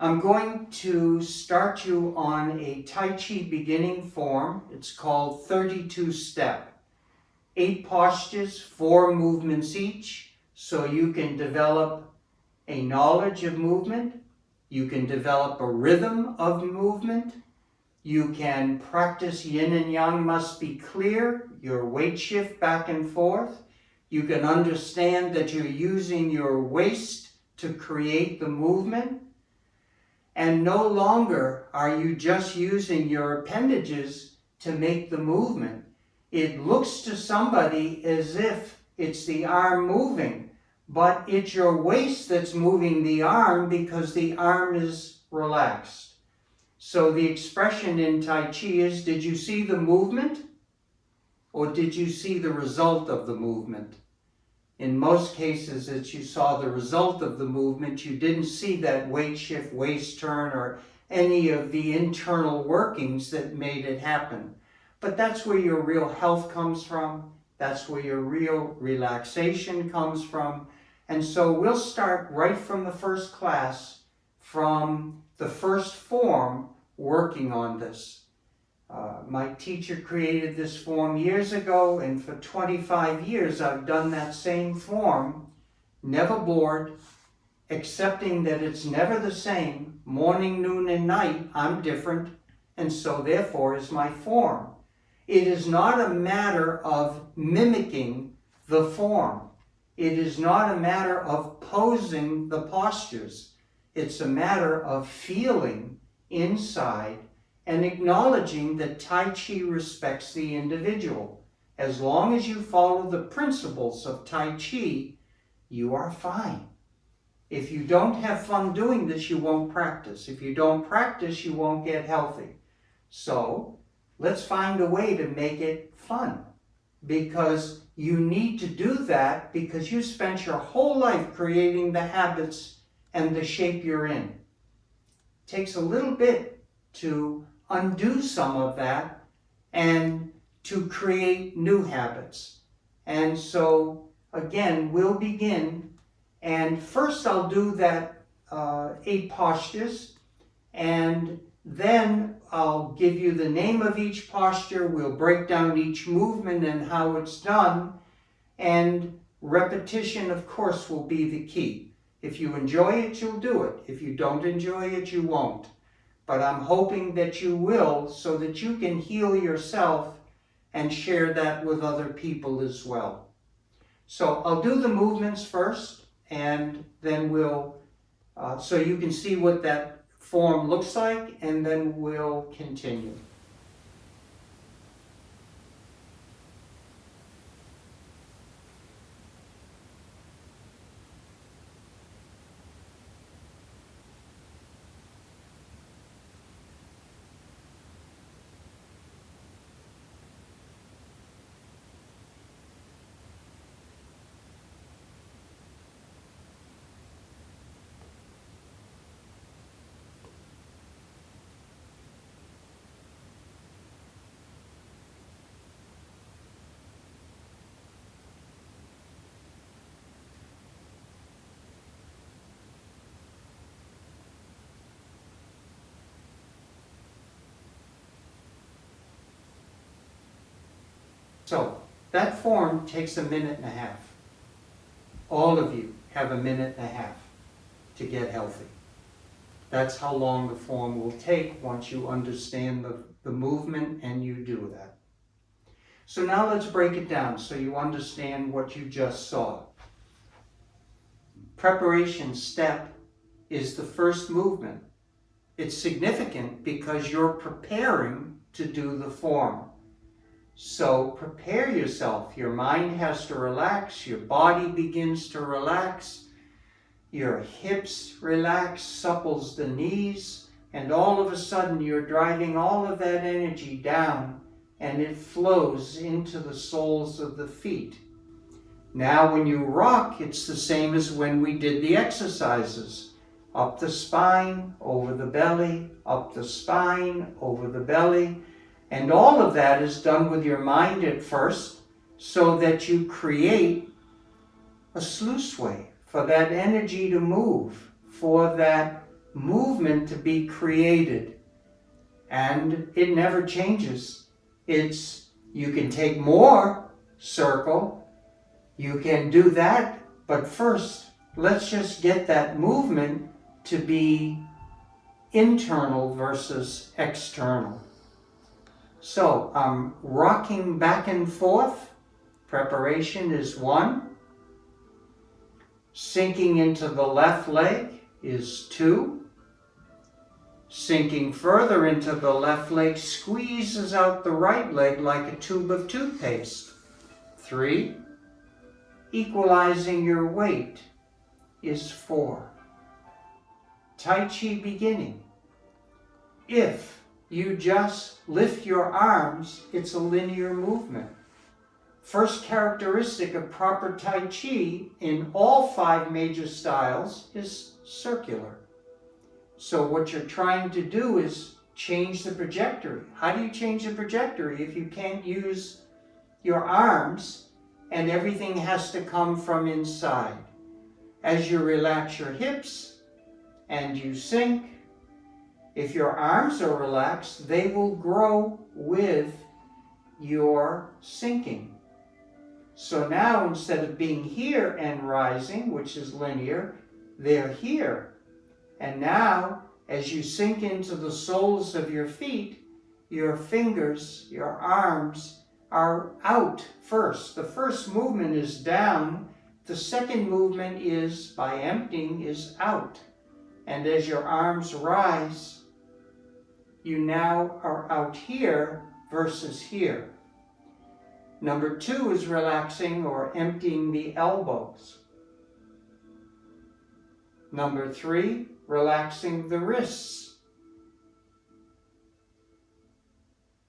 I'm going to start you on a Tai Chi beginning form. It's called 32 step. 8 postures, 4 movements each, so you can develop a knowledge of movement. You can develop a rhythm of movement. You can practice yin and yang must be clear, your weight shift back and forth. You can understand that you're using your waist to create the movement. And no longer are you just using your appendages to make the movement. It looks to somebody as if it's the arm moving, but it's your waist that's moving the arm because the arm is relaxed. So the expression in Tai Chi is, did you see the movement? Or did you see the result of the movement? In most cases, as you saw the result of the movement, you didn't see that weight shift, waist turn, or any of the internal workings that made it happen. But that's where your real health comes from. That's where your real relaxation comes from. And so we'll start right from the first class, from the first form, working on this. My teacher created this form years ago, and for 25 years I've done that same form, never bored, accepting that it's never the same. Morning, noon, and night, I'm different, and so therefore is my form. It is not a matter of mimicking the form. It is not a matter of posing the postures. It's a matter of feeling inside and acknowledging that Tai Chi respects the individual. As long as you follow the principles of Tai Chi, you are fine. If you don't have fun doing this, you won't practice. If you don't practice, you won't get healthy. So let's find a way to make it fun, because you need to do that because you spent your whole life creating the habits and the shape you're in. It takes a little bit to undo some of that and to create new habits. And so again, we'll begin, and first I'll do that 8 postures, and then I'll give you the name of each posture. We'll break down each movement and how it's done, and repetition, of course, will be the key. If you enjoy it, you'll do it. If you don't enjoy it, you won't. But I'm hoping that you will, so that you can heal yourself and share that with other people as well. So I'll do the movements first, and then we'll, so you can see what that form looks like, and then we'll continue. So that form takes 1.5 minutes. All of you have 1.5 minutes to get healthy. That's how long the form will take once you understand the movement and you do that. So now let's break it down so you understand what you just saw. Preparation step is the first movement. It's significant because you're preparing to do the form. So prepare yourself. Your mind has to relax, your body begins to relax, your hips relax, supples the knees, and all of a sudden you're driving all of that energy down, and it flows into the soles of the feet. Now when you rock, it's the same as when we did the exercises. Up the spine, over the belly, up the spine, over the belly. And all of that is done with your mind at first, so that you create a sluice way for that energy to move, for that movement to be created, and it never changes. You can take more circle, you can do that, but first, let's just get that movement to be internal versus external. So I'm rocking back and forth. Preparation is 1. Sinking into the left leg is 2. Sinking further into the left leg squeezes out the right leg like a tube of toothpaste. 3. Equalizing your weight is 4. Tai Chi beginning. If you just lift your arms, it's a linear movement. First characteristic of proper Tai Chi in all 5 major styles is circular. So what you're trying to do is change the trajectory. How do you change the trajectory if you can't use your arms and everything has to come from inside? As you relax your hips and you sink, if your arms are relaxed, they will grow with your sinking. So now instead of being here and rising, which is linear, they're here. And now, as you sink into the soles of your feet, your fingers, your arms are out first. The first movement is down. The second movement is, by emptying, is out. And as your arms rise, you now are out here versus here. Number 2 is relaxing or emptying the elbows. Number 3, relaxing the wrists.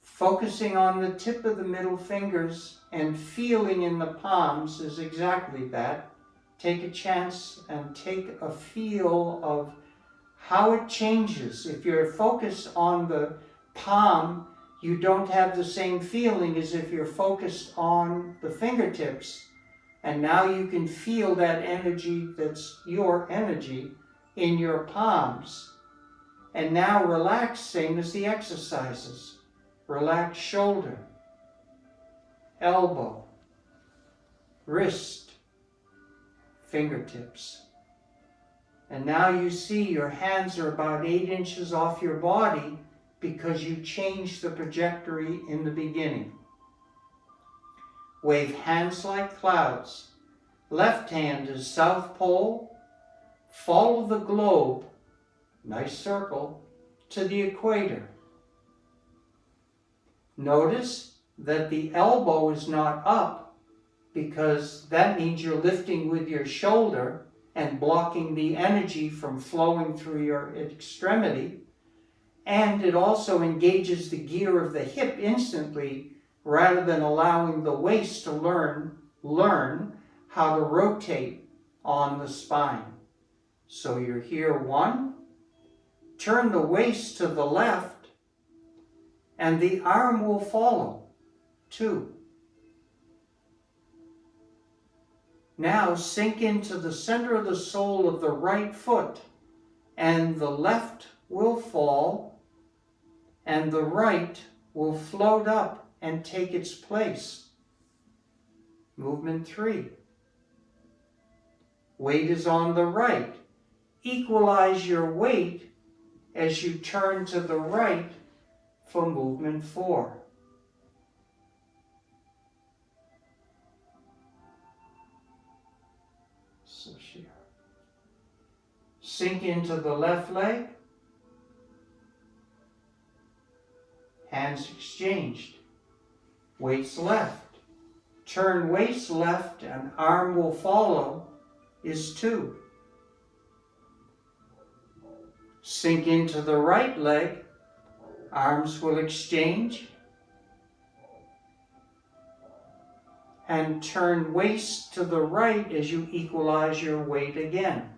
Focusing on the tip of the middle fingers and feeling in the palms is exactly that. Take a chance and take a feel of how it changes. If you're focused on the palm, you don't have the same feeling as if you're focused on the fingertips. And now you can feel that energy that's your energy in your palms. And now relax, same as the exercises. Relax shoulder, elbow, wrist, fingertips. And now you see your hands are about 8 inches off your body because you changed the trajectory in the beginning. Wave hands like clouds. Left hand is South Pole. Follow the globe, nice circle, to the equator. Notice that the elbow is not up because that means you're lifting with your shoulder and blocking the energy from flowing through your extremity. And it also engages the gear of the hip instantly rather than allowing the waist to learn how to rotate on the spine. So you're here 1, turn the waist to the left, and the arm will follow. 2. Now sink into the center of the sole of the right foot, and the left will fall, and the right will float up and take its place. Movement 3. Weight is on the right. Equalize your weight as you turn to the right for movement 4. So here. Sink into the left leg. Hands exchanged. Weights left. Turn waist left and arm will follow is 2. Sink into the right leg. Arms will exchange. And turn waist to the right as you equalize your weight again.